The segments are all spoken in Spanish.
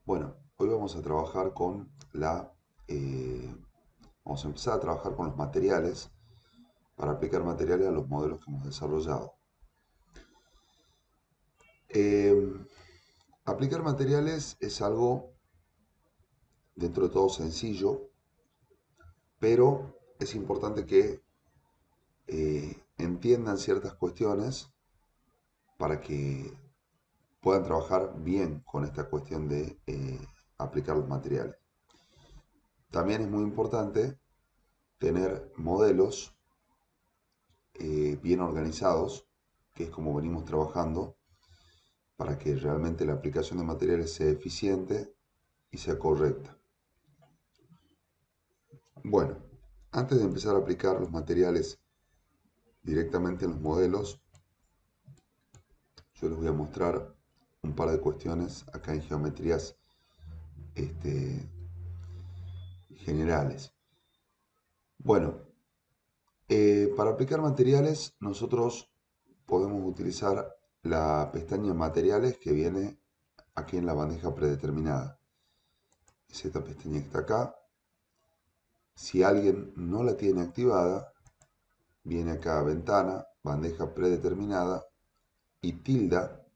Bueno, hoy vamos a trabajar con eh, vamos a empezar a trabajar con los materiales para aplicar materiales a los modelos que hemos desarrollado. Eh, Aplicar materiales es algo dentro de todo sencillo, pero es importante que entiendan ciertas cuestiones para que puedan trabajar bien con esta cuestión de aplicar los materiales. También es muy importante tener modelos bien organizados, que es como venimos trabajando, para que realmente la aplicación de materiales sea eficiente y sea correcta. Bueno, antes de empezar a aplicar los materiales directamente en los modelos, yo les voy a mostrar un par de cuestiones acá en geometrías este, generales. Bueno, para aplicar materiales nosotros podemos utilizar la pestaña materiales que viene aquí en la bandeja predeterminada. Es esta pestaña que está acá. Si alguien no la tiene activada, viene acá a ventana, bandeja predeterminada y tilda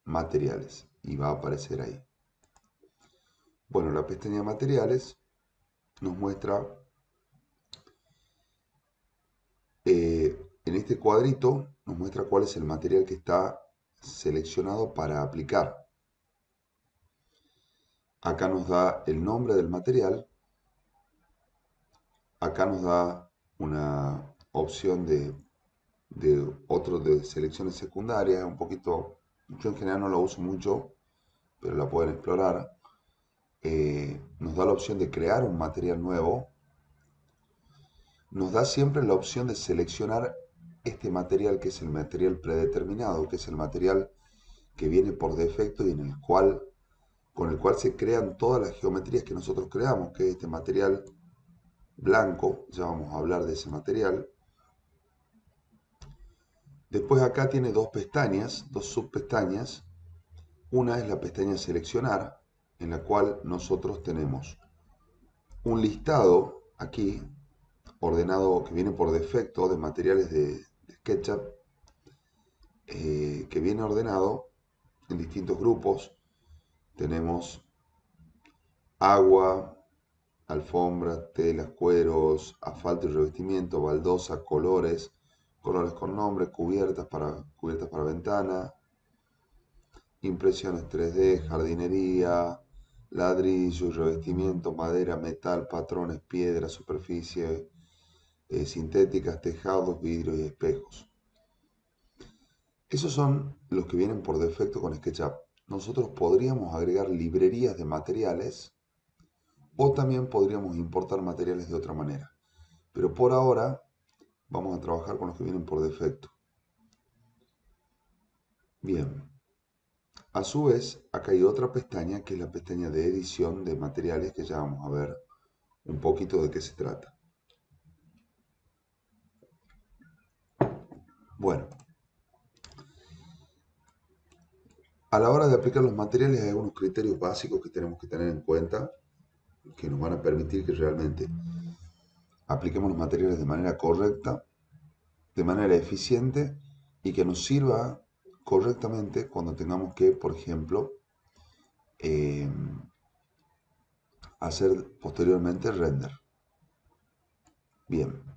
materiales y va a aparecer ahí. Bueno, la pestaña materiales nos muestra en este cuadrito, nos muestra cuál es el material que está seleccionado para aplicar. Acá nos da el nombre del material, acá nos da una opción de otros de selecciones secundarias, un poquito, yo en general no lo uso mucho, pero la pueden explorar. Nos da la opción de crear un material nuevo, nos da siempre la opción de seleccionar este material que es el material predeterminado, que es el material que viene por defecto y con el cual se crean todas las geometrías que nosotros creamos, que es este material blanco, ya vamos a hablar de ese material. Después acá tiene dos pestañas, dos subpestañas. Una es la pestaña seleccionar, en la cual nosotros tenemos un listado aquí ordenado que viene por defecto de materiales de SketchUp, que viene ordenado en distintos grupos. Tenemos agua, alfombras, telas, cueros, asfalto y revestimiento, baldosa, colores, colores con nombre, cubiertas para ventana, impresiones 3D, jardinería, ladrillo y revestimiento, madera, metal, patrones, piedra, superficie, sintéticas, tejados, vidrios y espejos. Esos son los que vienen por defecto con SketchUp. Nosotros podríamos agregar librerías de materiales o también podríamos importar materiales de otra manera. Pero por ahora vamos a trabajar con los que vienen por defecto. Bien, a su vez acá hay otra pestaña que es la pestaña de edición de materiales que ya vamos a ver un poquito de qué se trata. Bueno, a la hora de aplicar los materiales hay algunos criterios básicos que tenemos que tener en cuenta que nos van a permitir que realmente apliquemos los materiales de manera correcta, de manera eficiente y que nos sirva correctamente cuando tengamos que, por ejemplo, eh, hacer posteriormente render. Bien,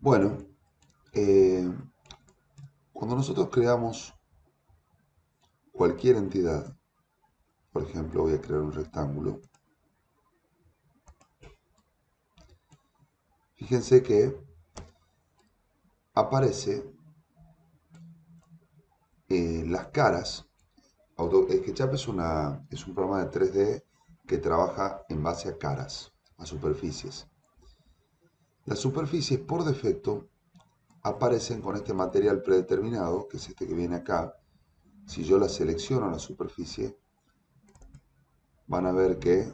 bueno, eh, cuando nosotros creamos cualquier entidad, por ejemplo, voy a crear un rectángulo, fíjense que aparece las caras. SketchUp es un programa de 3D que trabaja en base a caras, a superficies. Las superficies por defecto aparecen con este material predeterminado, que es este que viene acá. Si yo la selecciono la superficie, van a ver que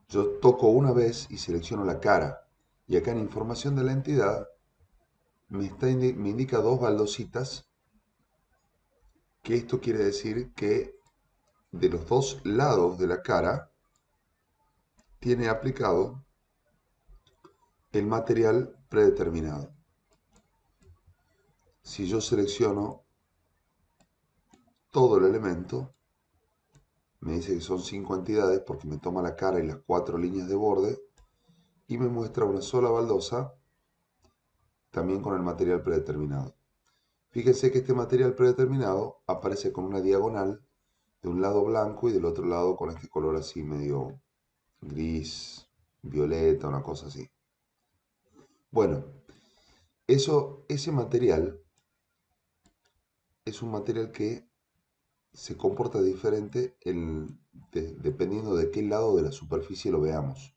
yo toco una vez y selecciono la cara. Y acá en información de la entidad me indica dos baldositas, que esto quiere decir que de los dos lados de la cara tiene aplicado el material predeterminado. Si yo selecciono todo el elemento, me dice que son 5 entidades porque me toma la cara y las 4 líneas de borde y me muestra una sola baldosa también con el material predeterminado. Fíjense que este material predeterminado aparece con una diagonal de un lado blanco y del otro lado con este color así medio gris, violeta, una cosa así. Bueno, ese material es un material que se comporta diferente dependiendo de qué lado de la superficie lo veamos.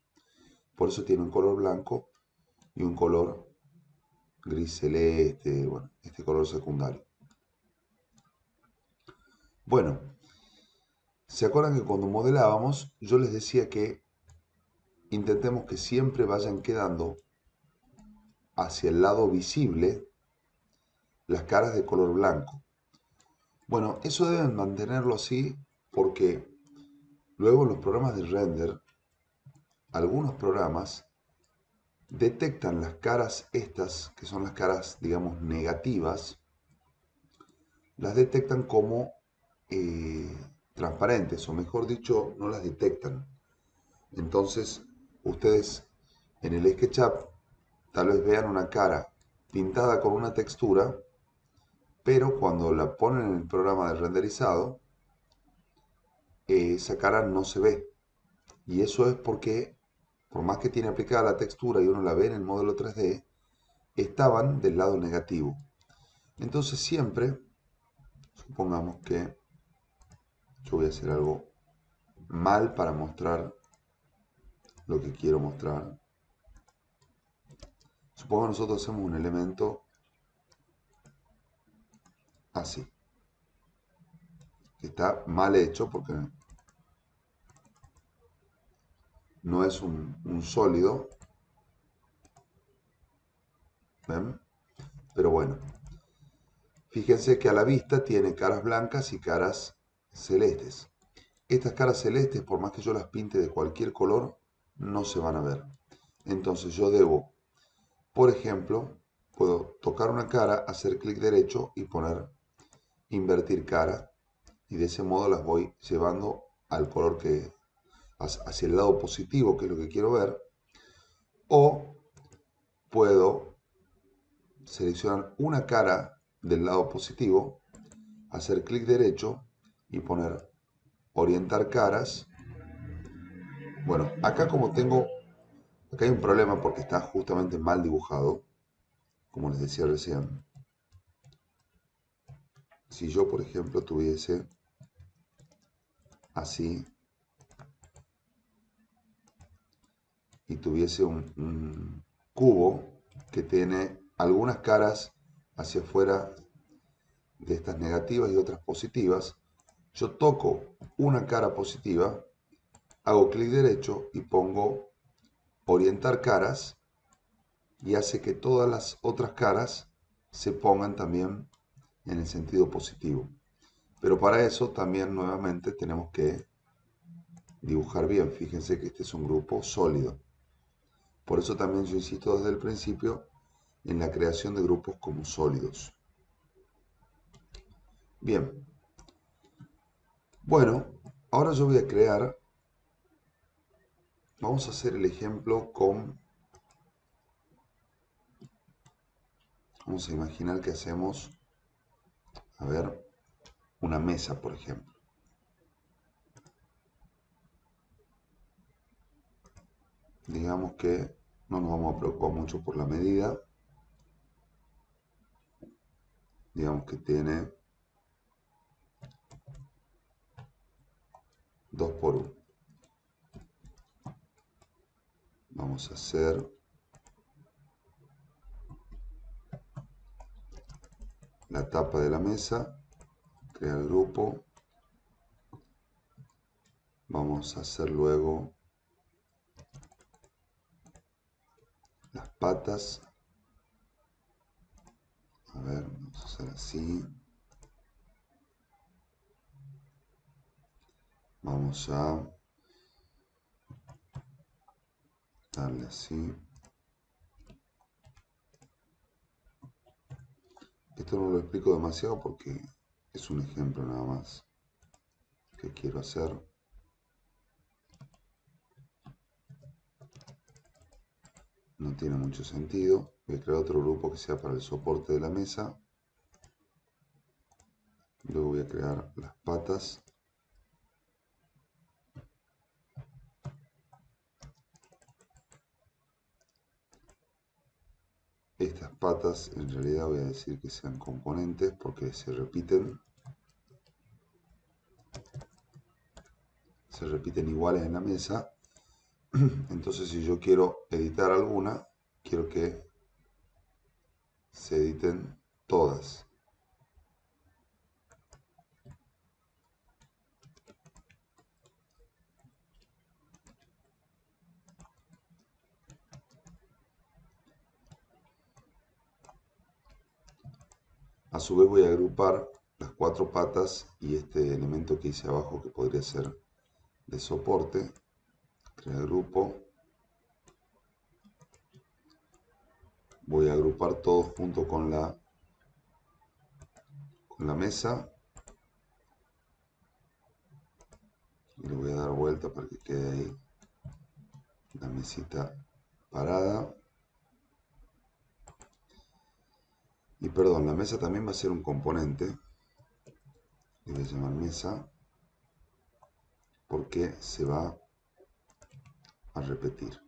Por eso tiene un color blanco y un color gris celeste, bueno, este color secundario. Bueno, ¿se acuerdan que cuando modelábamos yo les decía que intentemos que siempre vayan quedando hacia el lado visible las caras de color blanco? Bueno, eso deben mantenerlo así porque luego en los programas de render, algunos programas detectan las caras estas, que son las caras, digamos, negativas, las detectan como eh, transparentes, o mejor dicho, no las detectan. Entonces, ustedes en el SketchUp tal vez vean una cara pintada con una textura, pero cuando la ponen en el programa de renderizado, esa cara no se ve. Y eso es porque, por más que tiene aplicada la textura y uno la ve en el modelo 3D, estaban del lado negativo. Entonces siempre, supongamos que yo voy a hacer algo mal para mostrar lo que quiero mostrar. Supongamos que nosotros hacemos un elemento así, que está mal hecho porque no es un sólido, ¿ven? Pero bueno, fíjense que a la vista tiene caras blancas y caras celestes. Estas caras celestes, por más que yo las pinte de cualquier color, no se van a ver. Entonces yo debo, por ejemplo, puedo tocar una cara, hacer clic derecho y poner invertir cara. Y de ese modo las voy llevando al color que, hacia el lado positivo, que es lo que quiero ver. O puedo seleccionar una cara del lado positivo, hacer clic derecho y poner orientar caras. Bueno, acá como tengo, acá hay un problema porque está justamente mal dibujado, como les decía recién. Si yo, por ejemplo, tuviese así y tuviese un cubo que tiene algunas caras hacia afuera de estas negativas y otras positivas, yo toco una cara positiva, hago clic derecho y pongo orientar caras y hace que todas las otras caras se pongan también en el sentido positivo. Pero para eso también nuevamente tenemos que dibujar bien. Fíjense que este es un grupo sólido. Por eso también yo insisto desde el principio en la creación de grupos como sólidos. Bien, bueno, ahora yo voy a crear, vamos a hacer el ejemplo vamos a imaginar que hacemos, a ver, una mesa, por ejemplo. Digamos que no nos vamos a preocupar mucho por la medida. Digamos que tiene 2 por 1. Vamos a hacer la tapa de la mesa, crear grupo. Vamos a hacer luego las patas. A ver, vamos a hacer así. Vamos a darle así. Esto no lo explico demasiado porque es un ejemplo nada más que quiero hacer. No tiene mucho sentido. Voy a crear otro grupo que sea para el soporte de la mesa. Luego voy a crear las patas. Estas patas en realidad voy a decir que sean componentes porque se repiten iguales en la mesa. Entonces si yo quiero editar alguna, quiero que se editen todas. A su vez voy a agrupar las cuatro patas y este elemento que hice abajo que podría ser de soporte. Crear grupo. Voy a agrupar todo junto con la mesa. Y le voy a dar vuelta para que quede ahí la mesita parada. Y perdón, la mesa también va a ser un componente. Le voy a llamar mesa porque se va a repetir.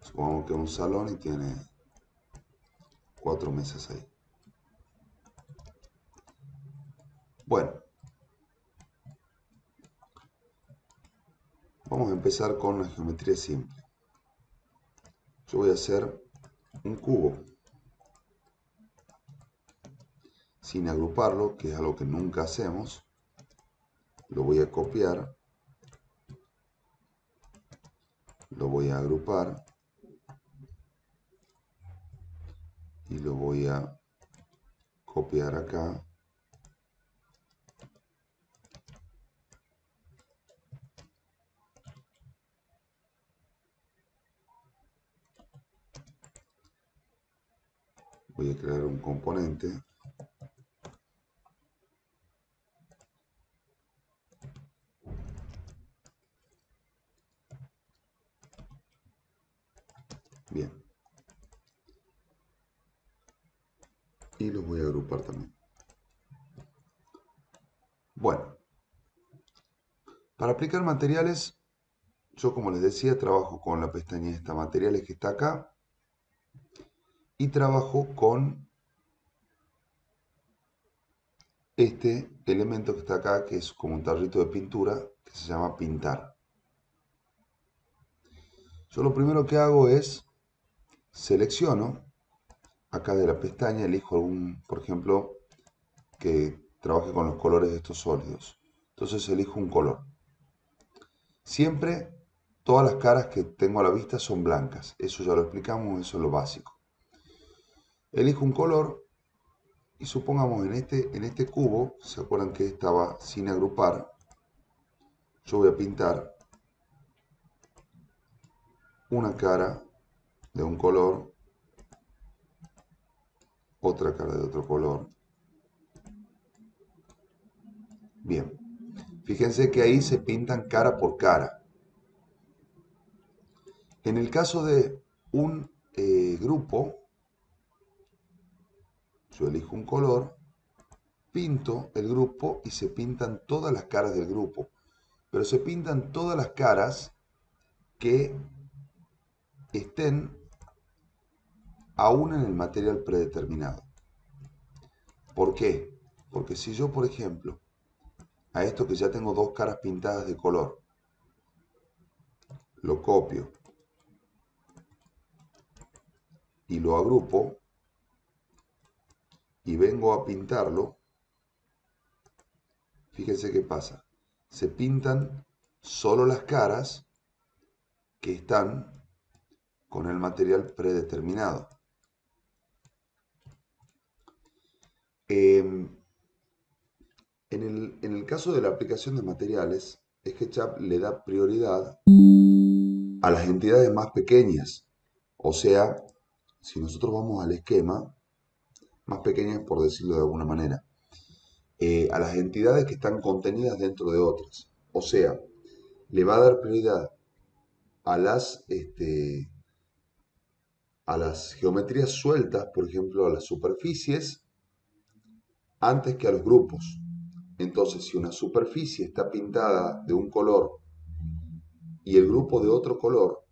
Supongamos que es un salón y tiene 4 mesas ahí. Bueno, vamos a empezar con la geometría simple. Yo voy a hacer un cubo sin agruparlo, que es algo que nunca hacemos. Lo voy a copiar, lo voy a agrupar y lo voy a copiar acá. Voy a crear un componente. Bien. Y los voy a agrupar también. Bueno, para aplicar materiales, yo como les decía, trabajo con la pestaña esta materiales que está acá y trabajo con este elemento que está acá, que es como un tarrito de pintura, que se llama pintar. Yo lo primero que hago es selecciono acá de la pestaña, elijo algún, por ejemplo, que trabaje con los colores de estos sólidos. Entonces elijo un color. Siempre todas las caras que tengo a la vista son blancas. Eso ya lo explicamos, eso es lo básico. Elijo un color y supongamos en este cubo, ¿se acuerdan que estaba sin agrupar? Yo voy a pintar una cara de un color, otra cara de otro color. Bien, fíjense que ahí se pintan cara por cara. En el caso de un grupo, yo elijo un color, pinto el grupo y se pintan todas las caras del grupo. Pero se pintan todas las caras que estén aún en el material predeterminado. ¿Por qué? Porque si yo, por ejemplo, a esto que ya tengo dos caras pintadas de color, lo copio y lo agrupo y vengo a pintarlo, fíjense qué pasa. Se pintan solo las caras que están con el material predeterminado. Em, en el caso de la aplicación de materiales, SketchUp le da prioridad a las entidades más pequeñas. O sea, si nosotros vamos al esquema, más pequeñas por decirlo de alguna manera, a las entidades que están contenidas dentro de otras. O sea, le va a dar prioridad a las geometrías sueltas, por ejemplo, a las superficies, antes que a los grupos. Entonces, si una superficie está pintada de un color y el grupo de otro color,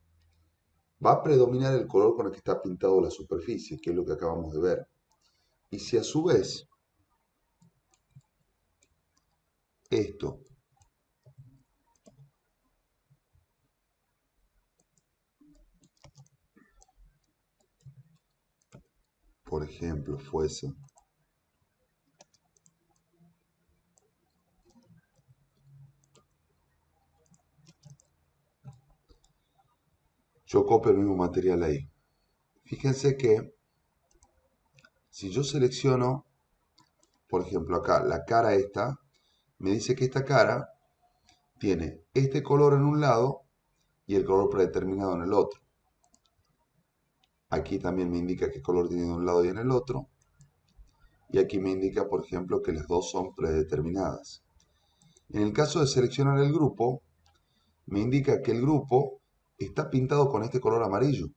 va a predominar el color con el que está pintado la superficie, que es lo que acabamos de ver. Y si a su vez esto, por ejemplo, fuese yo copio el mismo material ahí. Fíjense que si yo selecciono, por ejemplo, acá la cara esta, me dice que esta cara tiene este color en un lado y el color predeterminado en el otro. Aquí también me indica qué color tiene de un lado y en el otro. Y aquí me indica, por ejemplo, que las dos son predeterminadas. En el caso de seleccionar el grupo, me indica que el grupo está pintado con este color amarillo,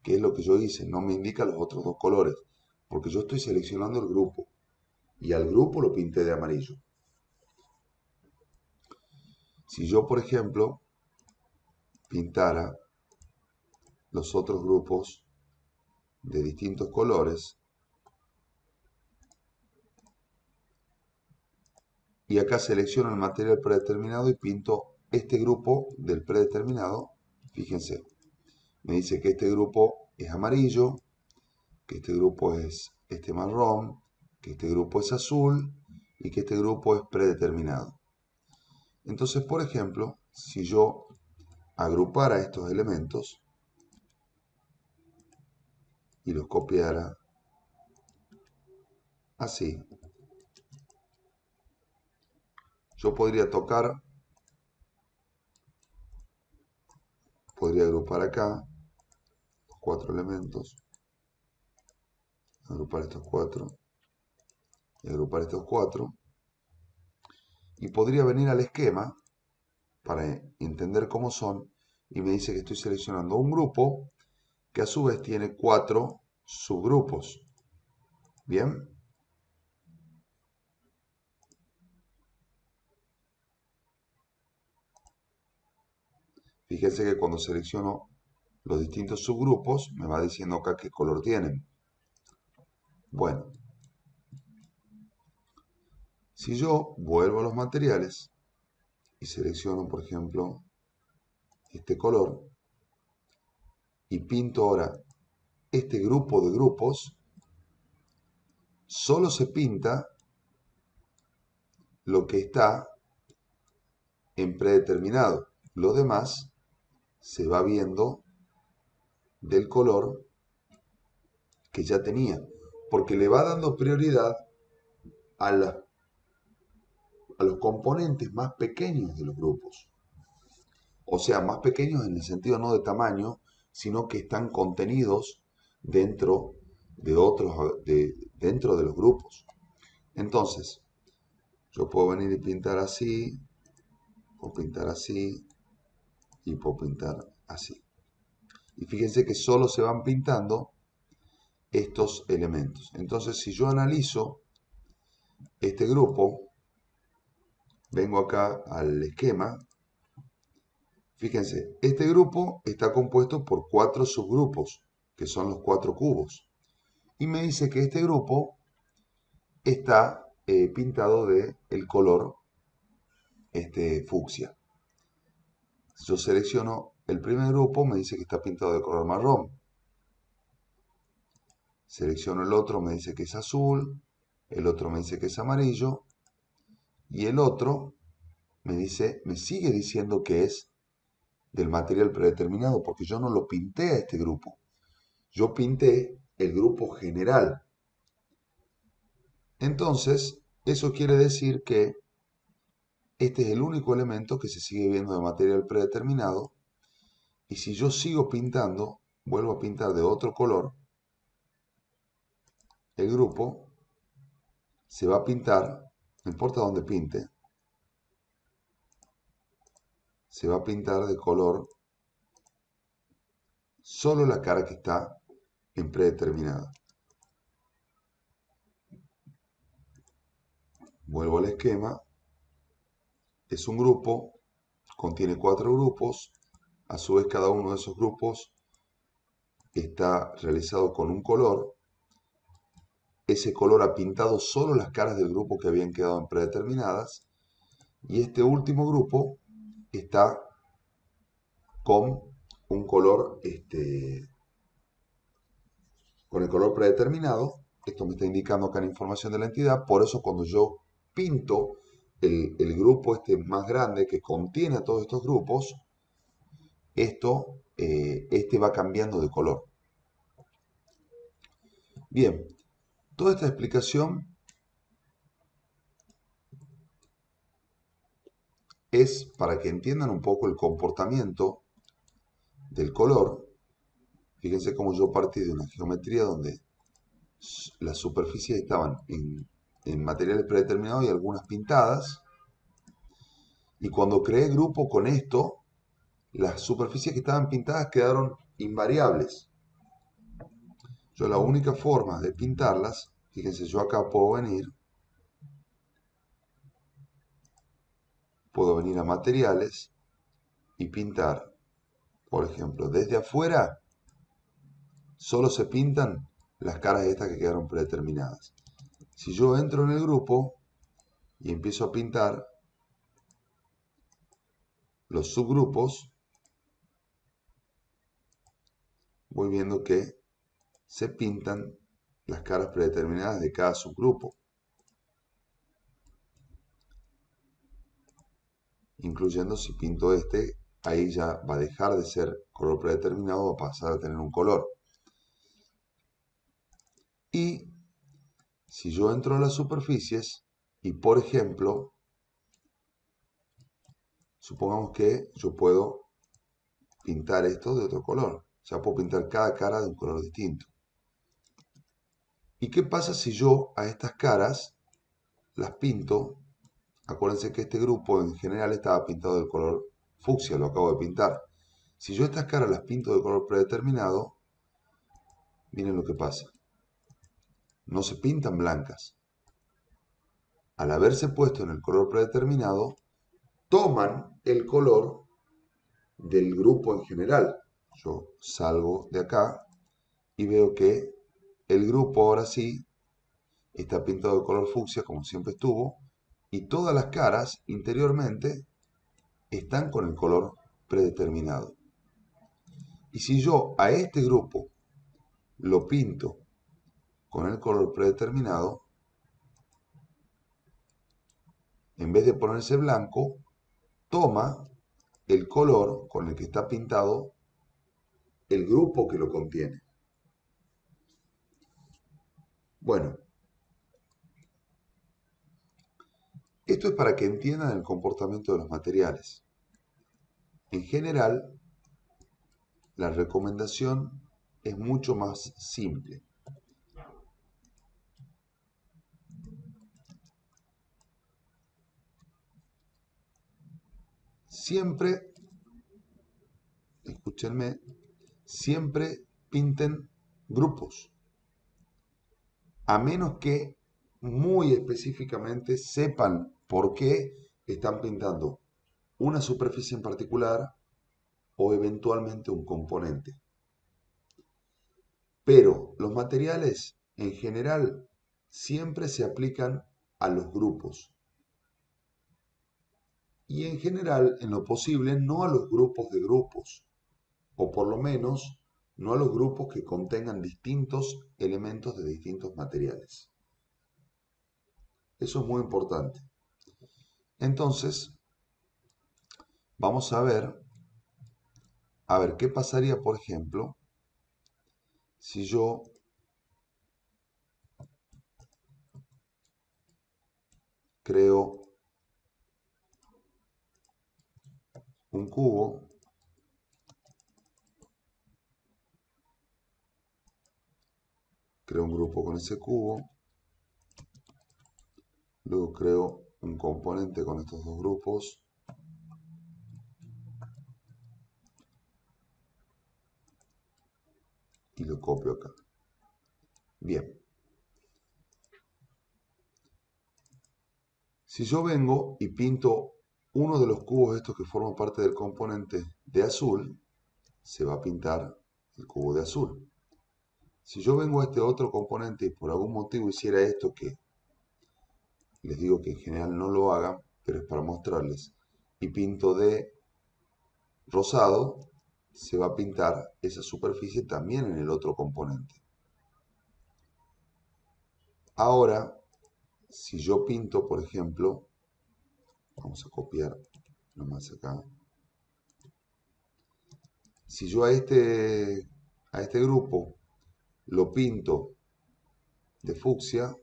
que es lo que yo hice, no me indica los otros dos colores, porque yo estoy seleccionando el grupo y al grupo lo pinté de amarillo. Si yo, por ejemplo, pintara los otros grupos de distintos colores, y acá selecciono el material predeterminado y pinto este grupo del predeterminado, fíjense, me dice que este grupo es amarillo, que este grupo es este marrón, que este grupo es azul y que este grupo es predeterminado. Entonces, por ejemplo, si yo agrupara estos elementos y los copiara así, yo podría podría agrupar acá los cuatro elementos, agrupar estos cuatro y agrupar estos cuatro, y podría venir al esquema para entender cómo son, y me dice que estoy seleccionando un grupo que a su vez tiene cuatro subgrupos. Bien, fíjense que cuando selecciono los distintos subgrupos me va diciendo acá qué color tienen. Bueno, si yo vuelvo a los materiales y selecciono, por ejemplo, este color y pinto ahora este grupo de grupos, solo se pinta lo que está en predeterminado. Lo demás se va viendo del color que ya tenía, porque le va dando prioridad a, a los componentes más pequeños de los grupos. O sea, más pequeños en el sentido no de tamaño, sino que están contenidos dentro de dentro de los grupos. Entonces, yo puedo venir y pintar así, puedo pintar así y puedo pintar así. Y fíjense que solo se van pintando estos elementos. Entonces, si yo analizo este grupo, vengo acá al esquema. Fíjense, este grupo está compuesto por cuatro subgrupos, que son los cuatro cubos. Y me dice que este grupo está pintado de el color fucsia. Si yo selecciono el primer grupo, me dice que está pintado de color marrón. Selecciono el otro, me dice que es azul. El otro me dice que es amarillo. y el otro me sigue diciendo que es del material predeterminado, porque yo no lo pinté a este grupo. Yo pinté el grupo general. Entonces, eso quiere decir que este es el único elemento que se sigue viendo de material predeterminado. Y si yo sigo pintando, vuelvo a pintar de otro color, el grupo se va a pintar, no importa dónde pinte, se va a pintar de color solo la cara que está en predeterminada. Vuelvo al esquema. Es un grupo, contiene 4 grupos. A su vez, cada uno de esos grupos está realizado con un color. Ese color ha pintado solo las caras del grupo que habían quedado en predeterminadas. Y este último grupo está con un color, con el color predeterminado. Esto me está indicando acá la información de la entidad. Por eso cuando yo pinto el grupo más grande que contiene a todos estos grupos, este va cambiando de color. Bien, toda esta explicación es para que entiendan un poco el comportamiento del color. Fíjense cómo yo partí de una geometría donde las superficies estaban en materiales predeterminados y algunas pintadas. Y cuando creé grupo con esto, las superficies que estaban pintadas quedaron invariables. Yo la única forma de pintarlas, fíjense, yo acá puedo venir a materiales y pintar, por ejemplo, desde afuera solo se pintan las caras estas que quedaron predeterminadas. Si yo entro en el grupo y empiezo a pintar los subgrupos, voy viendo que se pintan las caras predeterminadas de cada subgrupo, incluyendo si pinto este, ahí ya va a dejar de ser color predeterminado, va a pasar a tener un color. Y si yo entro a las superficies y, por ejemplo, supongamos que yo puedo pintar esto de otro color, ya puedo pintar cada cara de un color distinto. ¿Y qué pasa si yo a estas caras las pinto? Acuérdense que este grupo en general estaba pintado del color fucsia, lo acabo de pintar. Si yo estas caras las pinto de color predeterminado, miren lo que pasa. No se pintan blancas. Al haberse puesto en el color predeterminado, toman el color del grupo en general. Yo salgo de acá y veo que el grupo ahora sí está pintado de color fucsia como siempre estuvo y todas las caras interiormente están con el color predeterminado. Y si yo a este grupo lo pinto con el color predeterminado, en vez de ponerse blanco, toma el color con el que está pintado el grupo que lo contiene. Bueno, esto es para que entiendan el comportamiento de los materiales. En general, la recomendación es mucho más simple. Siempre, escúchenme, siempre pinten grupos, a menos que muy específicamente sepan por qué están pintando una superficie en particular o eventualmente un componente. Pero los materiales en general siempre se aplican a los grupos. Y en general, en lo posible, no a los grupos de grupos, o por lo menos no a los grupos que contengan distintos elementos de distintos materiales. Eso es muy importante. Entonces, vamos a ver qué pasaría, por ejemplo, si yo creo un cubo, creo un grupo con ese cubo, luego creo un componente con estos dos grupos, y lo copio acá. Bien. Si yo vengo y pinto uno de los cubos estos que forman parte del componente de azul, se va a pintar el cubo de azul. Si yo vengo a este otro componente y por algún motivo hiciera esto, que les digo que en general no lo hagan, pero es para mostrarles, y pinto de rosado, se va a pintar esa superficie también en el otro componente. Ahora, si yo pinto, por ejemplo, vamos a copiar nomás acá, si yo a este grupo lo pinto de fucsia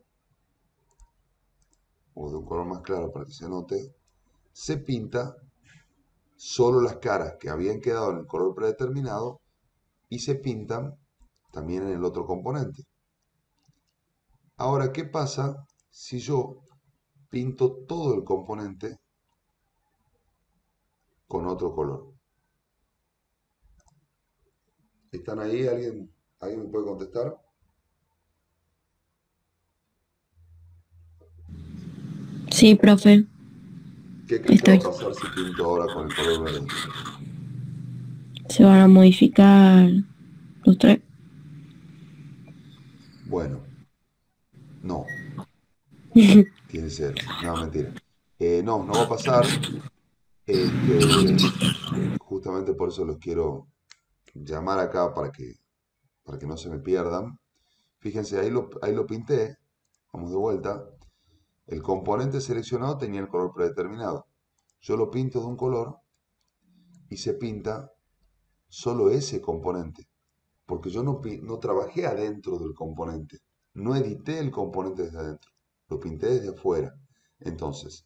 o de un color más claro para que se note, se pinta solo las caras que habían quedado en el color predeterminado y se pintan también en el otro componente. Ahora, ¿qué pasa si yo pinto todo el componente con otro color? ¿Están ahí? ¿Alguien me puede contestar? Sí, profe, ¿Qué creen que va a estoy. pasar si pinto ahora con el color verde? Se van a modificar los tres. Bueno, no, tiene cero. No, mentira. No, no va a pasar. Este, justamente por eso los quiero llamar acá para que no se me pierdan. Fíjense, ahí lo pinté. Vamos de vuelta. El componente seleccionado tenía el color predeterminado. Yo lo pinto de un color y se pinta solo ese componente. Porque yo no trabajé adentro del componente. No edité el componente desde adentro. Lo pinté desde afuera. Entonces,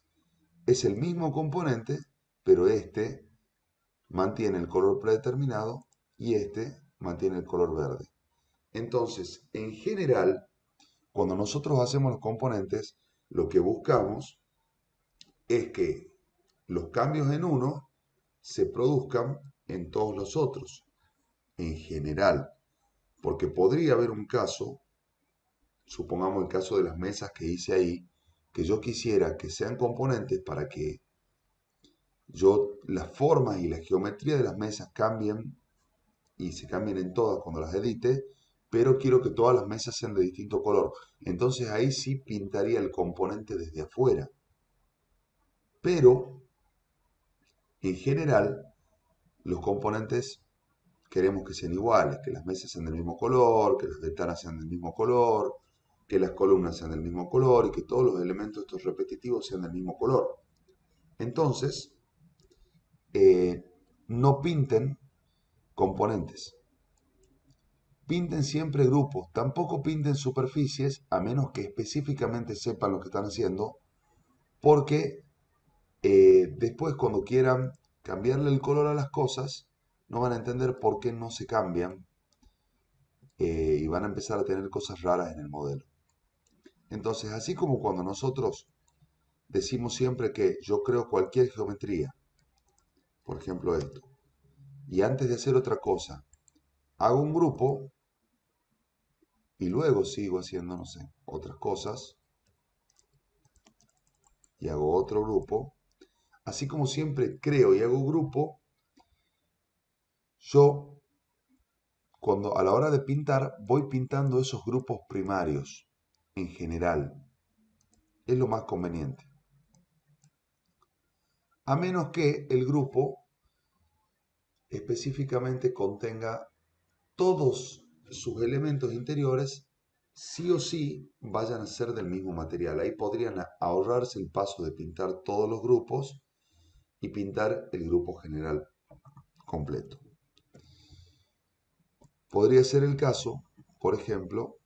es el mismo componente, pero este mantiene el color predeterminado y este mantiene el color verde. Entonces, en general, cuando nosotros hacemos los componentes, lo que buscamos es que los cambios en uno se produzcan en todos los otros, en general, porque podría haber un caso, supongamos el caso de las mesas que hice ahí, que yo quisiera que sean componentes para que las formas y la geometría de las mesas cambien y se cambien en todas cuando las edite, pero quiero que todas las mesas sean de distinto color. Entonces ahí sí pintaría el componente desde afuera. Pero, en general, los componentes queremos que sean iguales, que las mesas sean del mismo color, que las ventanas sean del mismo color, que las columnas sean del mismo color y que todos los elementos estos repetitivos sean del mismo color. Entonces, eh, no pinten componentes. Pinten siempre grupos, tampoco pinten superficies, a menos que específicamente sepan lo que están haciendo, porque después cuando quieran cambiarle el color a las cosas, no van a entender por qué no se cambian y van a empezar a tener cosas raras en el modelo. Entonces, así como cuando nosotros decimos siempre que yo creo cualquier geometría, por ejemplo esto, y antes de hacer otra cosa, hago un grupo y luego sigo haciendo, no sé, otras cosas y hago otro grupo. Así como siempre creo y hago grupo, yo cuando a la hora de pintar voy pintando esos grupos primarios en general. Es lo más conveniente. A menos que el grupo específicamente contenga todos sus elementos interiores sí o sí vayan a ser del mismo material. Ahí podrían ahorrarse el paso de pintar todos los grupos y pintar el grupo general completo. Podría ser el caso, por ejemplo,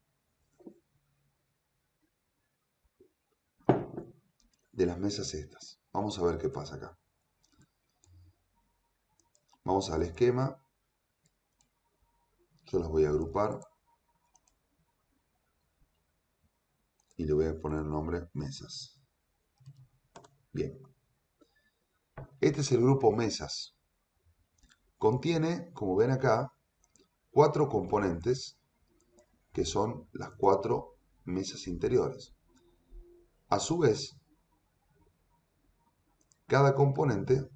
de las mesas estas. Vamos a ver qué pasa acá. Vamos al esquema. Yo las voy a agrupar y le voy a poner el nombre mesas. Bien. Este es el grupo mesas. Contiene, como ven acá, 4 componentes que son las 4 mesas interiores. A su vez, cada componente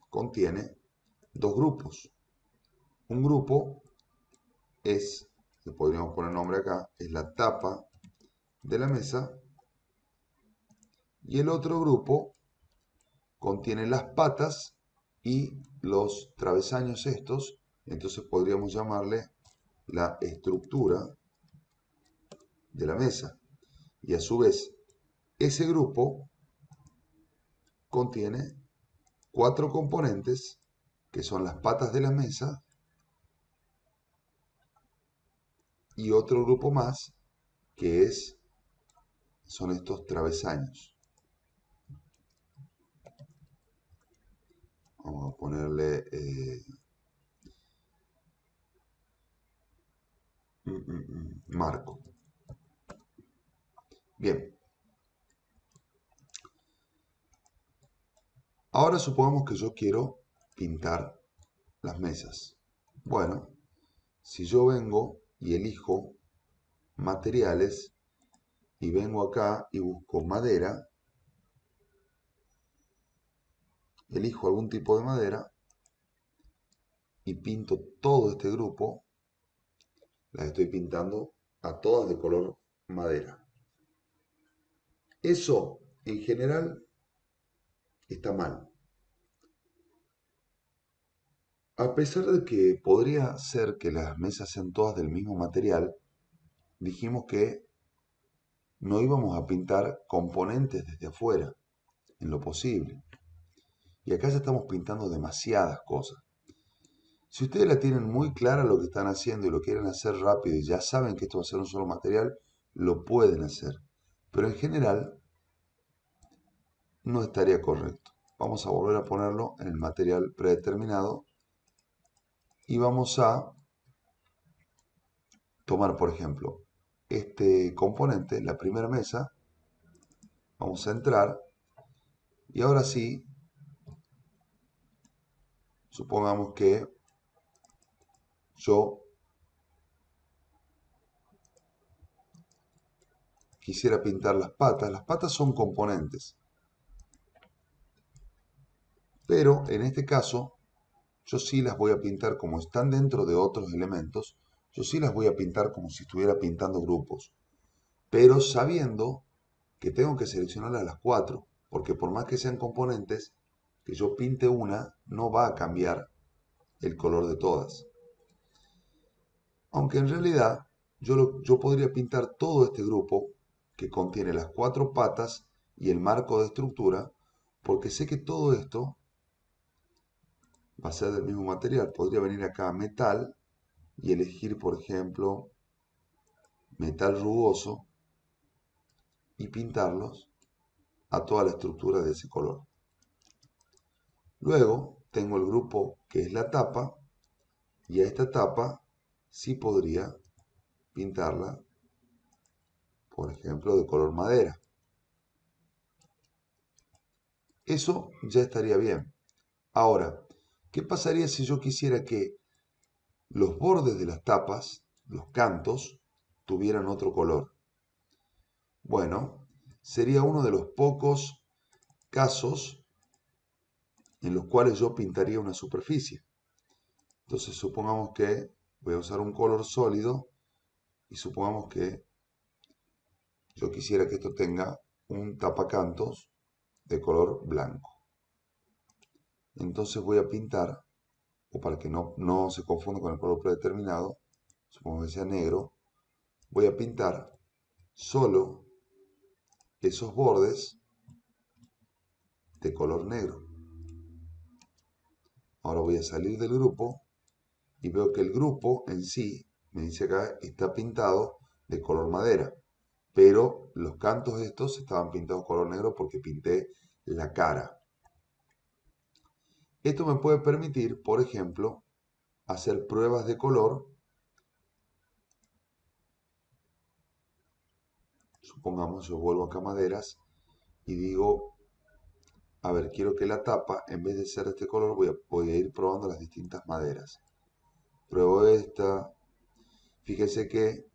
contiene 2 grupos. Un grupo es, le podríamos poner nombre acá, es la tapa de la mesa, y el otro grupo contiene las patas y los travesaños estos, entonces podríamos llamarle la estructura de la mesa. Y a su vez, ese grupo contiene 4 componentes que son las patas de la mesa y otro grupo más que son estos travesaños. Vamos a ponerle marco. Bien. Ahora supongamos que yo quiero pintar las mesas. Bueno, si yo vengo y elijo materiales y vengo acá y busco madera, elijo algún tipo de madera y pinto todo este grupo, las estoy pintando a todas de color madera. Eso en general está mal. A pesar de que podría ser que las mesas sean todas del mismo material, dijimos que no íbamos a pintar componentes desde afuera, en lo posible. Y acá ya estamos pintando demasiadas cosas. Si ustedes la tienen muy clara lo que están haciendo y lo quieren hacer rápido y ya saben que esto va a ser un solo material, lo pueden hacer. Pero en general no estaría correcto. Vamos a volver a ponerlo en el material predeterminado y vamos a tomar, por ejemplo, este componente, la primera mesa, vamos a entrar y ahora sí, supongamos que yo quisiera pintar las patas son componentes, pero en este caso yo sí las voy a pintar como están dentro de otros elementos, yo sí las voy a pintar como si estuviera pintando grupos, pero sabiendo que tengo que seleccionar a las 4, porque por más que sean componentes, que yo pinte una no va a cambiar el color de todas. Aunque en realidad yo podría pintar todo este grupo que contiene las 4 patas y el marco de estructura, porque sé que todo esto va a ser del mismo material. Podría venir acá a metal y elegir, por ejemplo, metal rugoso y pintarlos a toda la estructura de ese color. Luego tengo el grupo que es la tapa y a esta tapa sí podría pintarla, por ejemplo, de color madera. Eso ya estaría bien. Ahora, ¿qué pasaría si yo quisiera que los bordes de las tapas, los cantos, tuvieran otro color? Bueno, sería uno de los pocos casos en los cuales yo pintaría una superficie. Entonces supongamos que voy a usar un color sólido y supongamos que yo quisiera que esto tenga un tapacantos de color blanco. Entonces voy a pintar, o para que no se confunda con el color predeterminado, supongo que sea negro, voy a pintar solo esos bordes de color negro. Ahora voy a salir del grupo y veo que el grupo en sí, me dice acá, está pintado de color madera. Pero los cantos estos estaban pintados color negro porque pinté la cara. Esto me puede permitir, por ejemplo, hacer pruebas de color. Supongamos, yo vuelvo acá a maderas y digo, a ver, quiero que la tapa, en vez de ser de este color, voy a ir probando las distintas maderas. Pruebo esta. Fíjese que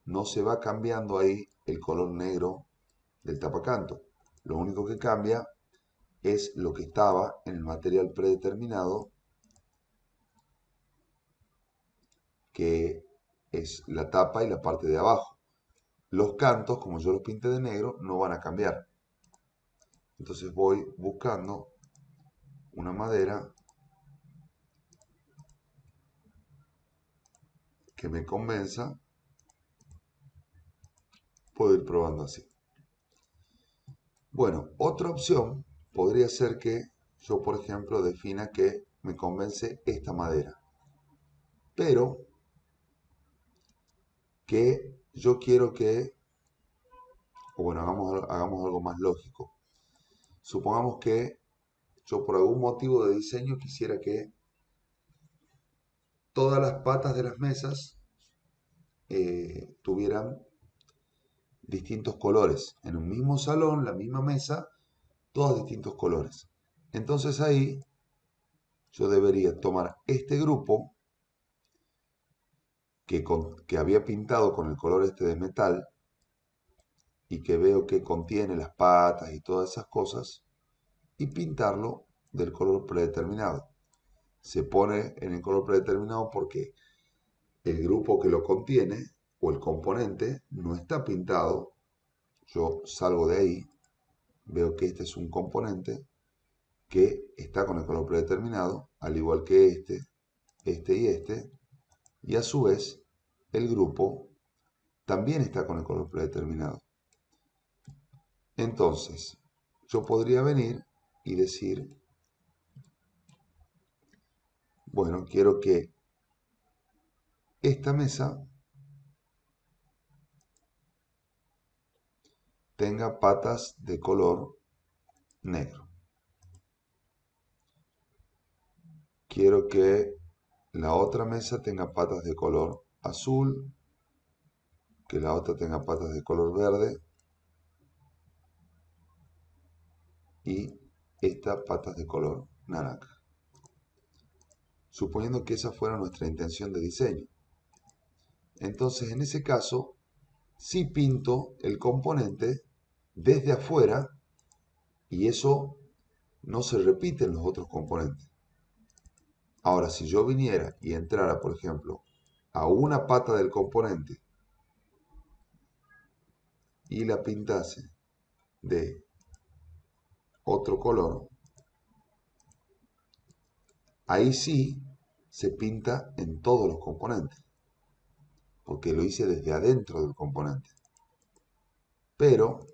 no se va cambiando ahí el color negro del tapacanto. Lo único que cambia es lo que estaba en el material predeterminado, que es la tapa y la parte de abajo. Los cantos, como yo los pinté de negro, no van a cambiar. Entonces voy buscando una madera que me convenza. Puedo ir probando así. Bueno, otra opción podría ser que yo, por ejemplo, defina que me convence esta madera. Pero que yo quiero que, o bueno, hagamos algo más lógico. Supongamos que yo por algún motivo de diseño quisiera que todas las patas de las mesas tuvieran distintos colores. En un mismo salón, la misma mesa, todos distintos colores. Entonces ahí yo debería tomar este grupo que había pintado con el color este de metal y que veo que contiene las patas y todas esas cosas y pintarlo del color predeterminado. Se pone en el color predeterminado porque el grupo que lo contiene o el componente no está pintado. Yo salgo de ahí, veo que este es un componente que está con el color predeterminado, al igual que este, y a su vez el grupo también está con el color predeterminado. Entonces, yo podría venir y decir, bueno, quiero que esta mesa tenga patas de color negro. Quiero que la otra mesa tenga patas de color azul, que la otra tenga patas de color verde y esta patas de color naranja. Suponiendo que esa fuera nuestra intención de diseño. Entonces, en ese caso, sí pinto el componente desde afuera y eso no se repite en los otros componentes. Ahora, si yo viniera y entrara, por ejemplo, a una pata del componente y la pintase de otro color, ahí sí se pinta en todos los componentes, porque lo hice desde adentro del componente. Pero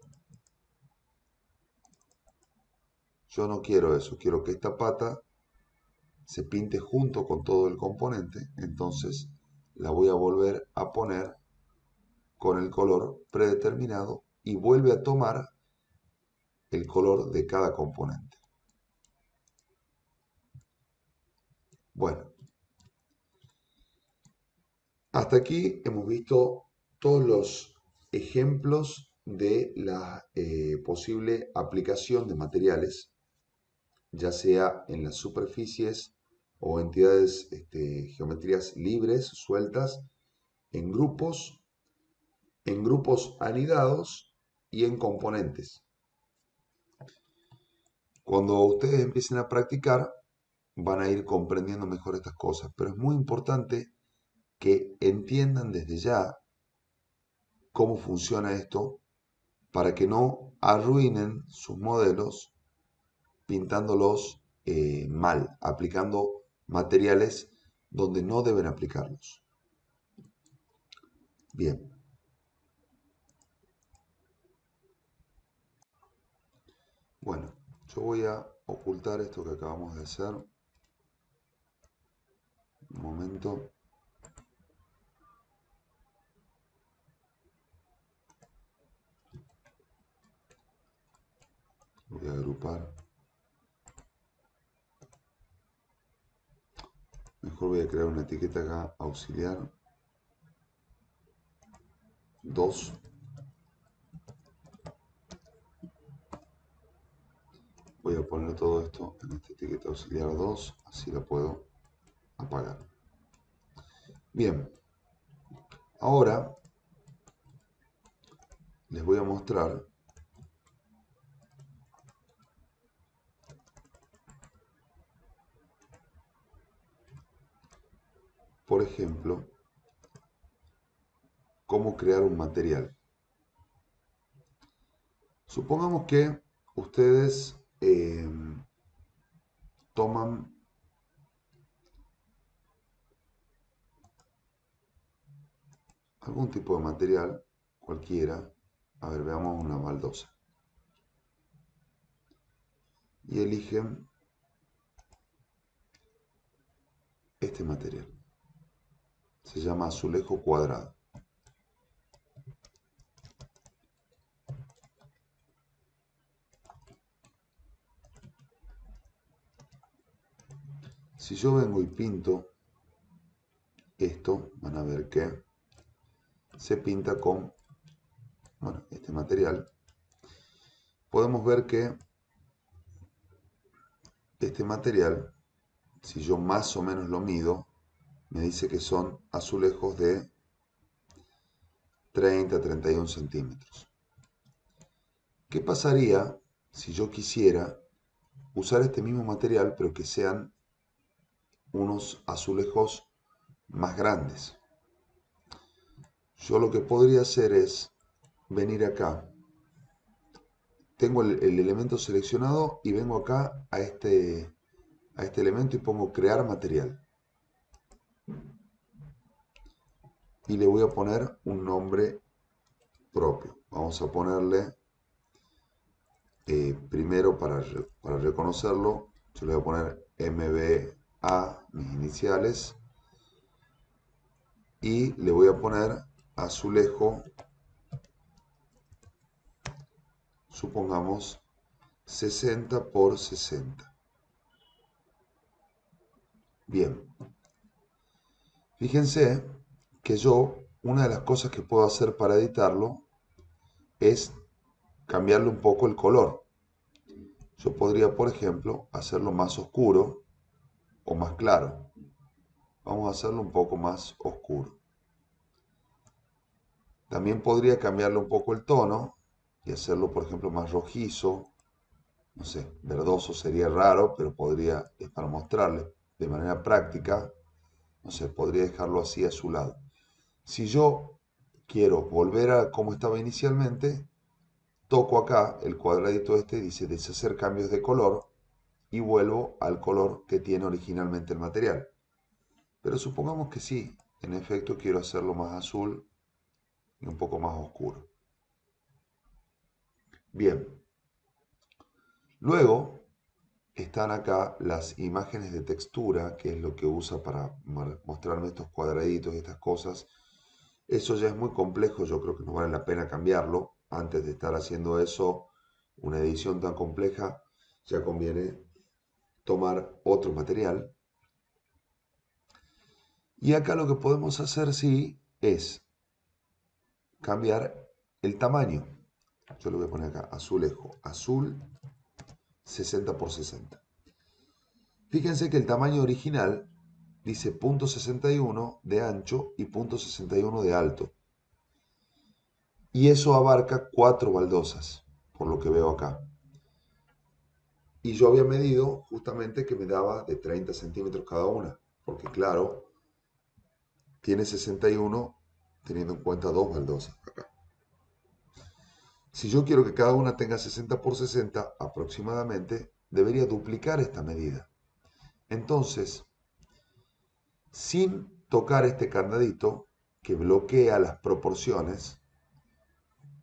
yo no quiero eso, quiero que esta pata se pinte junto con todo el componente, entonces la voy a volver a poner con el color predeterminado y vuelve a tomar el color de cada componente. Bueno, hasta aquí hemos visto todos los ejemplos de la posible aplicación de materiales, ya sea en las superficies o entidades, geometrías libres, sueltas, en grupos anidados y en componentes. Cuando ustedes empiecen a practicar, van a ir comprendiendo mejor estas cosas, pero es muy importante que entiendan desde ya cómo funciona esto para que no arruinen sus modelos pintándolos mal, aplicando materiales donde no deben aplicarlos. Bien. Bueno, yo voy a ocultar esto que acabamos de hacer. Un momento. Voy a agrupar. Mejor voy a crear una etiqueta acá, auxiliar 2. Voy a poner todo esto en esta etiqueta auxiliar 2, así la puedo apagar. Bien, ahora les voy a mostrar por ejemplo, cómo crear un material. Supongamos que ustedes toman algún tipo de material, cualquiera. A ver, veamos una baldosa. Y eligen este material. Se llama azulejo cuadrado. Si yo vengo y pinto esto, van a ver que se pinta con, bueno, este material. Podemos ver que este material, si yo más o menos lo mido, me dice que son azulejos de 30 a 31 centímetros. ¿Qué pasaría si yo quisiera usar este mismo material, pero que sean unos azulejos más grandes? Yo lo que podría hacer es venir acá. Tengo el elemento seleccionado y vengo acá a este elemento y pongo crear material. Y le voy a poner un nombre propio. Vamos a ponerle, primero para reconocerlo, yo le voy a poner MBA, mis iniciales, y le voy a poner azulejo, supongamos 60 por 60. Bien, fíjense que yo, una de las cosas que puedo hacer para editarlo es cambiarle un poco el color. Yo podría, por ejemplo, hacerlo más oscuro o más claro. Vamos a hacerlo un poco más oscuro. También podría cambiarle un poco el tono y hacerlo, por ejemplo, más rojizo. No sé, verdoso sería raro, pero podría, es para mostrarle de manera práctica, no sé, podría dejarlo así azulado. Si yo quiero volver a como estaba inicialmente, toco acá el cuadradito este y dice deshacer cambios de color y vuelvo al color que tiene originalmente el material. Pero supongamos que sí, en efecto quiero hacerlo más azul y un poco más oscuro. Bien, luego están acá las imágenes de textura, que es lo que usa para mostrarme estos cuadraditos y estas cosas. Eso ya es muy complejo, yo creo que no vale la pena cambiarlo. Antes de estar haciendo eso, una edición tan compleja, ya conviene tomar otro material. Y acá lo que podemos hacer, sí, es cambiar el tamaño. Yo le voy a poner acá azulejo, azul 60 por 60. Fíjense que el tamaño original dice .61 de ancho y .61 de alto. Y eso abarca 4 baldosas, por lo que veo acá. Y yo había medido justamente que me daba de 30 centímetros cada una, porque claro, tiene 61 teniendo en cuenta 2 baldosas acá. Si yo quiero que cada una tenga 60 por 60 aproximadamente, debería duplicar esta medida. Entonces, sin tocar este candadito, que bloquea las proporciones,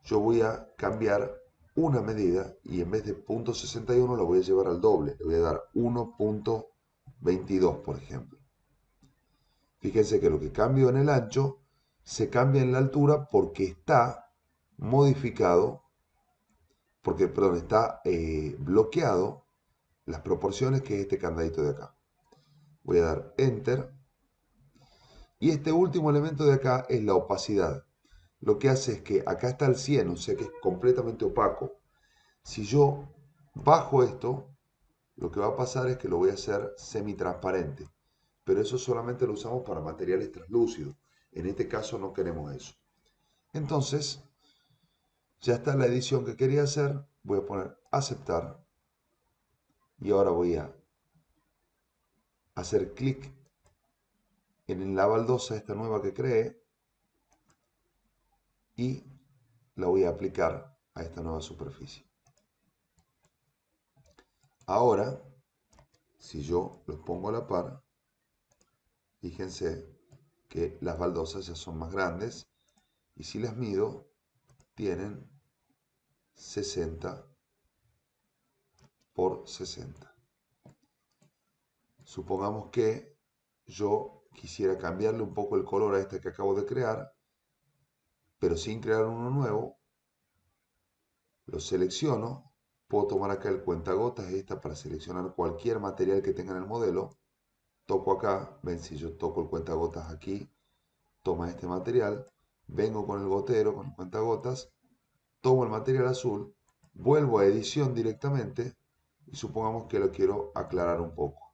yo voy a cambiar una medida y en vez de .61 la voy a llevar al doble. Le voy a dar 1.22, por ejemplo. Fíjense que lo que cambio en el ancho se cambia en la altura porque está modificado, porque, perdón, está bloqueado las proporciones que es este candadito de acá. Voy a dar Enter. Y este último elemento de acá es la opacidad. Lo que hace es que acá está el 100, o sea que es completamente opaco. Si yo bajo esto, lo que va a pasar es que lo voy a hacer semitransparente. Pero eso solamente lo usamos para materiales translúcidos. En este caso no queremos eso. Entonces, ya está la edición que quería hacer. Voy a poner aceptar. Y ahora voy a hacer clic en la baldosa esta nueva que creé. Y la voy a aplicar a esta nueva superficie. Ahora, si yo los pongo a la par, fíjense que las baldosas ya son más grandes y si las mido, tienen 60 por 60. Supongamos que yo quisiera cambiarle un poco el color a este que acabo de crear, pero sin crear uno nuevo, lo selecciono, puedo tomar acá el cuentagotas esta para seleccionar cualquier material que tenga en el modelo, toco acá, ven si yo toco el cuentagotas aquí, toma este material, vengo con el gotero, con el cuentagotas, tomo el material azul, vuelvo a edición directamente y supongamos que lo quiero aclarar un poco.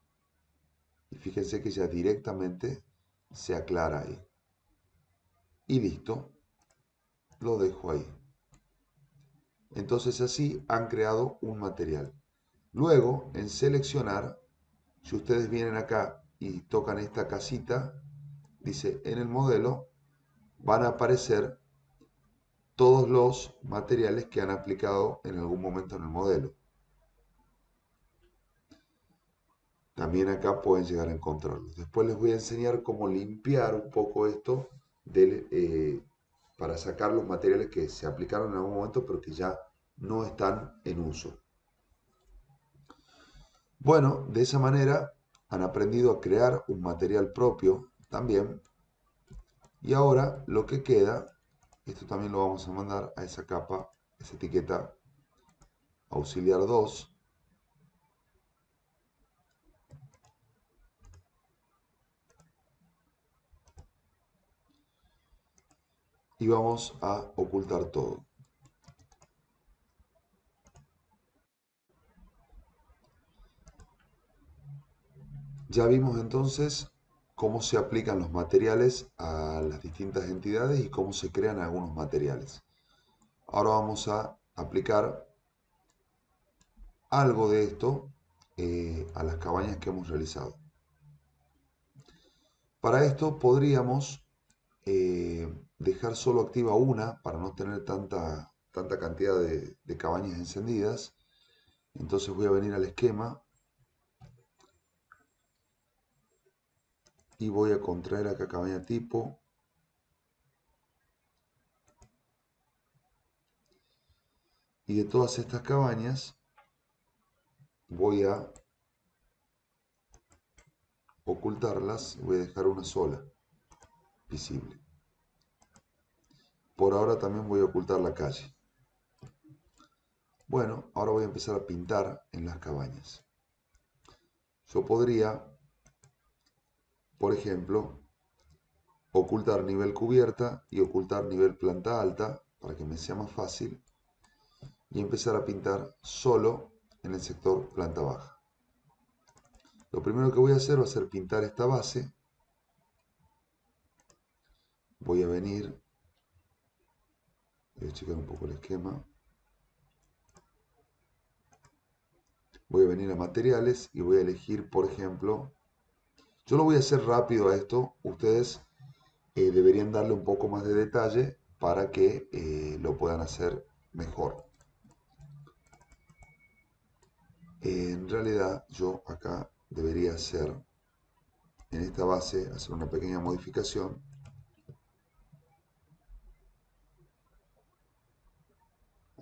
Y fíjense que ya directamente se aclara ahí. Y listo, lo dejo ahí. Entonces así han creado un material. Luego, en seleccionar, si ustedes vienen acá y tocan esta casita, dice en el modelo, van a aparecer todos los materiales que han aplicado en algún momento en el modelo. También acá pueden llegar a encontrarlos. Después les voy a enseñar cómo limpiar un poco esto para sacar los materiales que se aplicaron en algún momento pero que ya no están en uso. Bueno, de esa manera han aprendido a crear un material propio también. Y ahora lo que queda, esto también lo vamos a mandar a esa capa, esa etiqueta auxiliar 2. Y vamos a ocultar todo. Ya vimos entonces cómo se aplican los materiales a las distintas entidades y cómo se crean algunos materiales. Ahora vamos a aplicar algo de esto a las cabañas que hemos realizado. Para esto podríamos dejar solo activa una para no tener tanta cantidad de cabañas encendidas. Entonces voy a venir al esquema y voy a contraer acá cabaña tipo. Y de todas estas cabañas voy a ocultarlas, voy a dejar una sola visible. Por ahora también voy a ocultar la calle. Bueno, ahora voy a empezar a pintar en las cabañas. Yo podría, por ejemplo, ocultar nivel cubierta y ocultar nivel planta alta para que me sea más fácil y empezar a pintar solo en el sector planta baja. Lo primero que voy a hacer va a ser pintar esta base. Voy a venir, voy a checar un poco el esquema. Voy a venir a materiales y voy a elegir, por ejemplo, yo lo voy a hacer rápido a esto, ustedes deberían darle un poco más de detalle para que lo puedan hacer mejor. En realidad yo acá debería hacer, en esta base, hacer una pequeña modificación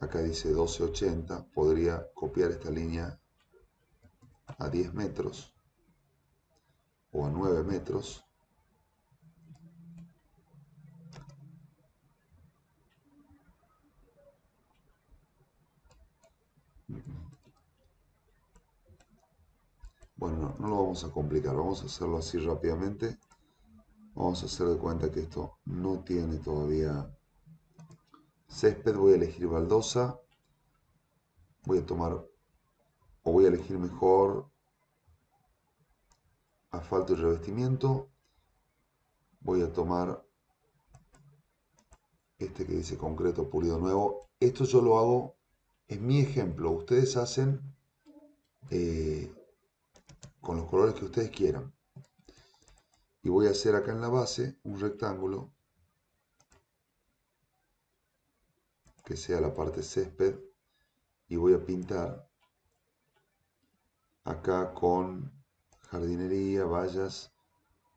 acá dice 1280, podría copiar esta línea a 10 metros o a 9 metros. Bueno, no lo vamos a complicar, vamos a hacerlo así rápidamente. Vamos a hacer de cuenta que esto no tiene todavía césped. Voy a elegir baldosa. Voy a tomar, o voy a elegir mejor, asfalto y revestimiento. Voy a tomar este que dice concreto pulido nuevo. Esto yo lo hago, es mi ejemplo. Ustedes hacen eh, con los colores que ustedes quieran. Y voy a hacer acá en la base un rectángulo que sea la parte césped y voy a pintar acá con jardinería, vallas.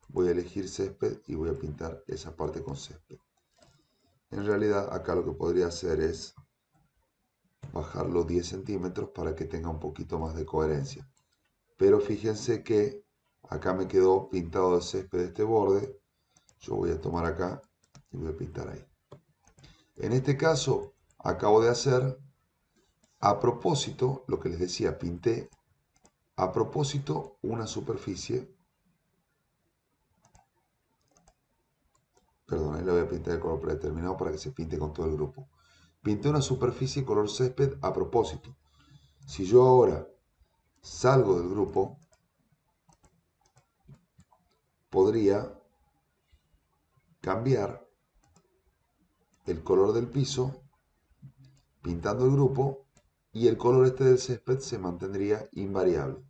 Voy a elegir césped y voy a pintar esa parte con césped. En realidad acá lo que podría hacer es bajarlo 10 centímetros para que tenga un poquito más de coherencia. Pero fíjense que acá me quedó pintado de césped este borde. Yo voy a tomar acá y voy a pintar ahí. En este caso acabo de hacer a propósito, lo que les decía, pinté a propósito una superficie. Perdón, ahí la voy a pintar de color predeterminado para que se pinte con todo el grupo. Pinté una superficie color césped a propósito. Si yo ahora salgo del grupo, podría cambiar el color del piso pintando el grupo y el color este del césped se mantendría invariable.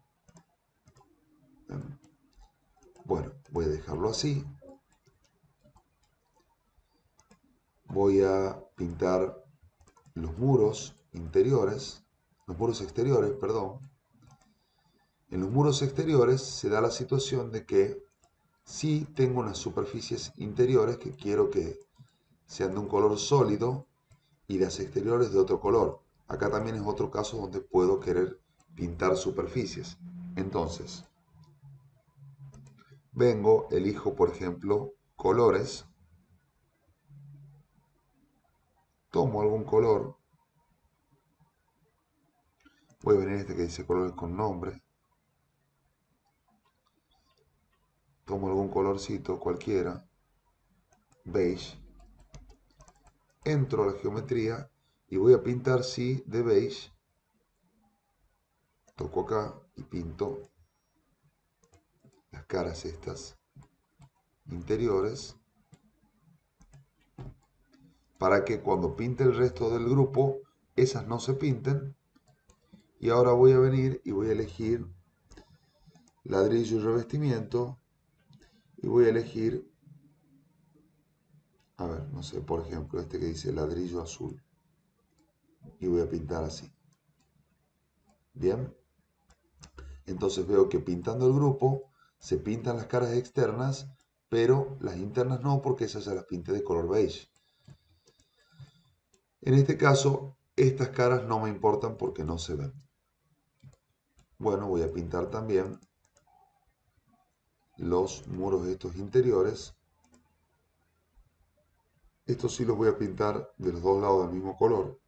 Bueno, voy a dejarlo así. Voy a pintar los muros interiores, los muros exteriores, perdón. En los muros exteriores se da la situación de que sí tengo unas superficies interiores que quiero que sean de un color sólido y las exteriores de otro color. Acá también es otro caso donde puedo querer pintar superficies. Entonces, vengo, elijo por ejemplo colores, tomo algún color, voy a venir a este que dice colores con nombre, tomo algún colorcito cualquiera, beige, entro a la geometría y voy a pintar sí de beige, toco acá y pinto las caras estas interiores para que cuando pinte el resto del grupo esas no se pinten. Y ahora voy a venir y voy a elegir ladrillo y revestimiento y voy a elegir, a ver, no sé, por ejemplo este que dice ladrillo azul y voy a pintar así. Bien, entonces veo que pintando el grupo se pintan las caras externas, pero las internas no, porque esas ya las pinté de color beige. En este caso, estas caras no me importan porque no se ven. Bueno, voy a pintar también los muros estos interiores. Estos sí los voy a pintar de los dos lados del mismo color.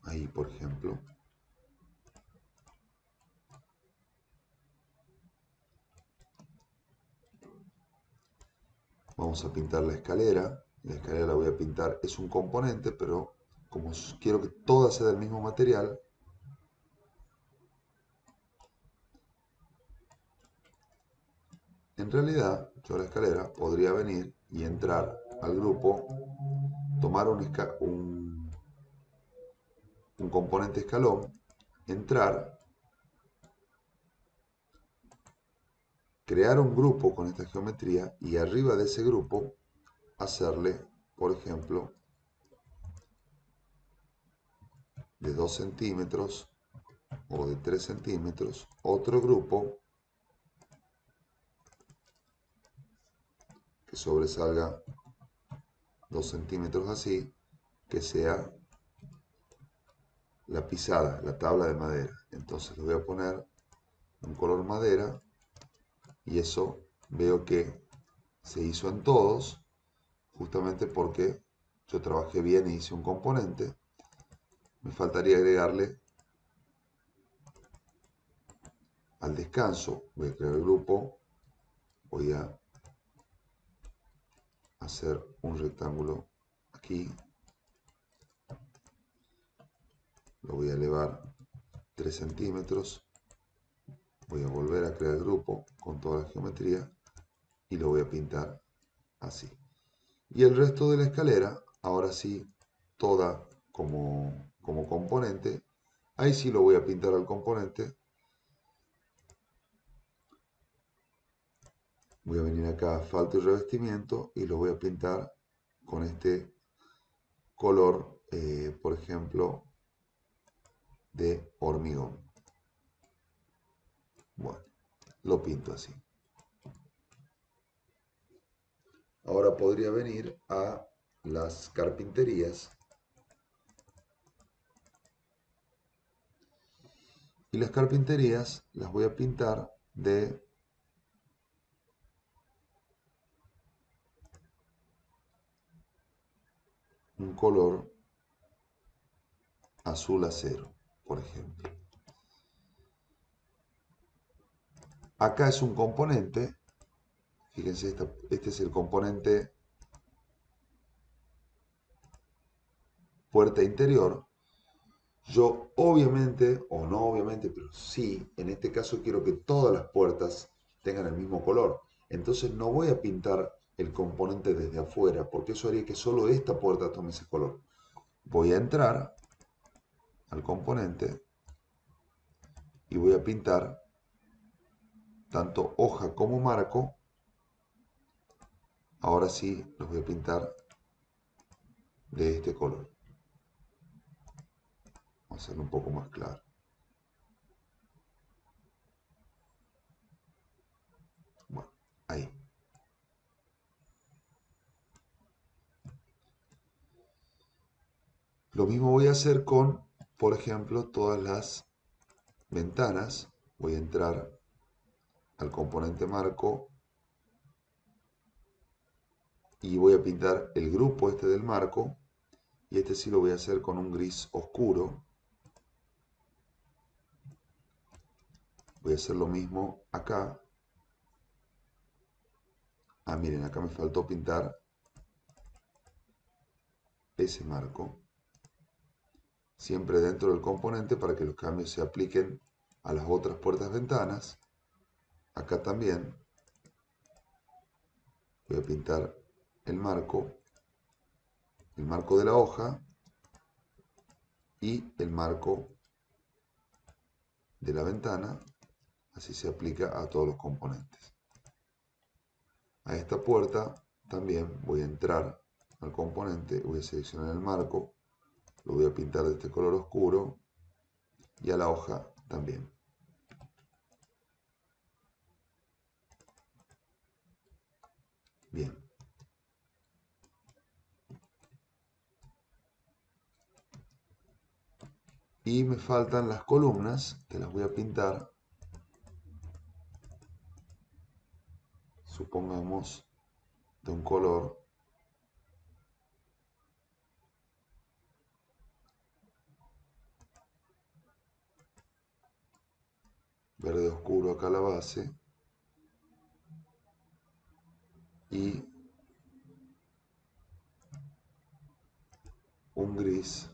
Ahí, por ejemplo. Vamos a pintar la escalera. La escalera la voy a pintar, es un componente, pero como quiero que toda sea del mismo material, en realidad yo a la escalera podría venir y entrar al grupo, tomar un componente escalón, entrar, crear un grupo con esta geometría y arriba de ese grupo hacerle, por ejemplo, de 2 centímetros o de 3 centímetros, otro grupo que sobresalga 2 centímetros así, que sea la pisada, la tabla de madera. Entonces le voy a poner un color madera y eso veo que se hizo en todos, justamente porque yo trabajé bien e hice un componente. Me faltaría agregarle al descanso. Voy a crear el grupo, voy a hacer un rectángulo aquí, lo voy a elevar 3 centímetros, voy a volver a crear el grupo con toda la geometría y lo voy a pintar así. Y el resto de la escalera, ahora sí, toda como componente, ahí sí lo voy a pintar al componente. Voy a venir acá a asfalto y revestimiento y lo voy a pintar con este color, por ejemplo, de hormigón. Bueno, lo pinto así. Ahora podría venir a las carpinterías y las carpinterías las voy a pintar de un color azul acero, por ejemplo. Acá es un componente, fíjense, este es el componente puerta interior. Yo obviamente, o no obviamente, pero sí, en este caso quiero que todas las puertas tengan el mismo color. Entonces no voy a pintar el componente desde afuera, porque eso haría que solo esta puerta tome ese color. Voy a entrar al componente y voy a pintar tanto hoja como marco. Ahora sí los voy a pintar de este color. Vamos a hacerlo un poco más claro. Bueno, ahí. Lo mismo voy a hacer con, por ejemplo, todas las ventanas. Voy a entrar al componente marco y voy a pintar el grupo este del marco. Y este sí lo voy a hacer con un gris oscuro. Voy a hacer lo mismo acá. Ah, miren, acá me faltó pintar ese marco. Siempre dentro del componente para que los cambios se apliquen a las otras puertas ventanas. Acá también voy a pintar el marco de la hoja y el marco de la ventana. Así se aplica a todos los componentes. A esta puerta también voy a entrar al componente, voy a seleccionar el marco, lo voy a pintar de este color oscuro y a la hoja también. Bien. Y me faltan las columnas, que las voy a pintar, supongamos, de un color verde oscuro acá a la base y un gris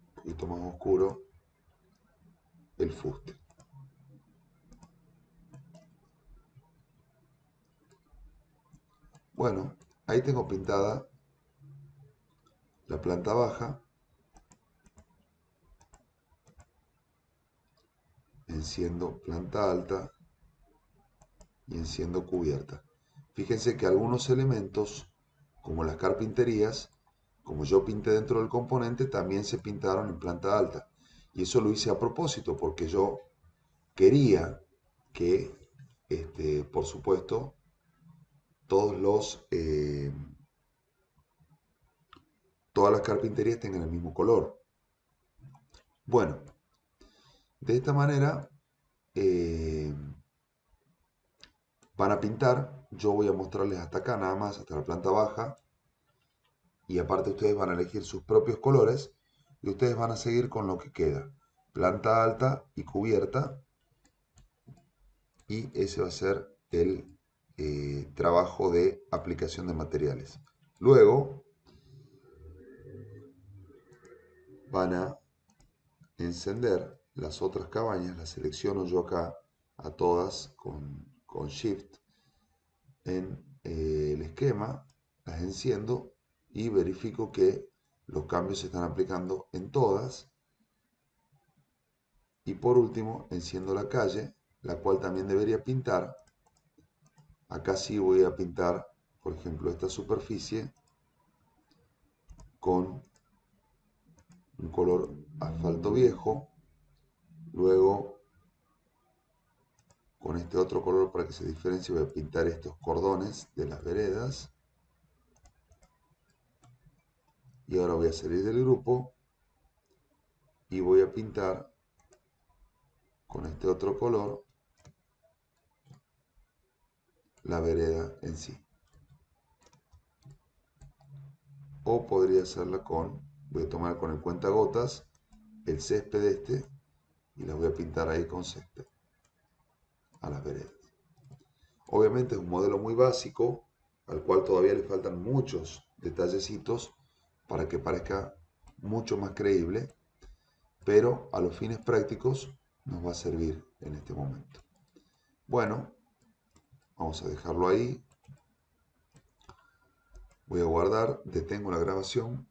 un poquito más oscuro el fuste. Bueno, ahí tengo pintada la planta baja, enciendo planta alta y enciendo cubierta. Fíjense que algunos elementos, como las carpinterías, como yo pinté dentro del componente, también se pintaron en planta alta. Y eso lo hice a propósito, porque yo quería que, por supuesto, todos todas las carpinterías tengan el mismo color. Bueno, de esta manera eh, van a pintar. Yo voy a mostrarles hasta acá nada más, hasta la planta baja. Y aparte ustedes van a elegir sus propios colores y ustedes van a seguir con lo que queda. Planta alta y cubierta. Y ese va a ser el trabajo de aplicación de materiales. Luego van a encender las otras cabañas, las selecciono yo acá a todas con Shift en el esquema, las enciendo y verifico que los cambios se están aplicando en todas. Y por último, enciendo la calle, la cual también debería pintar. Acá sí voy a pintar, por ejemplo, esta superficie con un color asfalto viejo. Luego, con este otro color para que se diferencie, voy a pintar estos cordones de las veredas. Y ahora voy a salir del grupo y voy a pintar con este otro color la vereda en sí. O podría hacerla voy a tomar con el cuentagotas el césped este y las voy a pintar ahí con césped a las veredas. Obviamente es un modelo muy básico al cual todavía le faltan muchos detallecitos para que parezca mucho más creíble, pero a los fines prácticos nos va a servir en este momento. Bueno, vamos a dejarlo ahí. Voy a guardar, detengo la grabación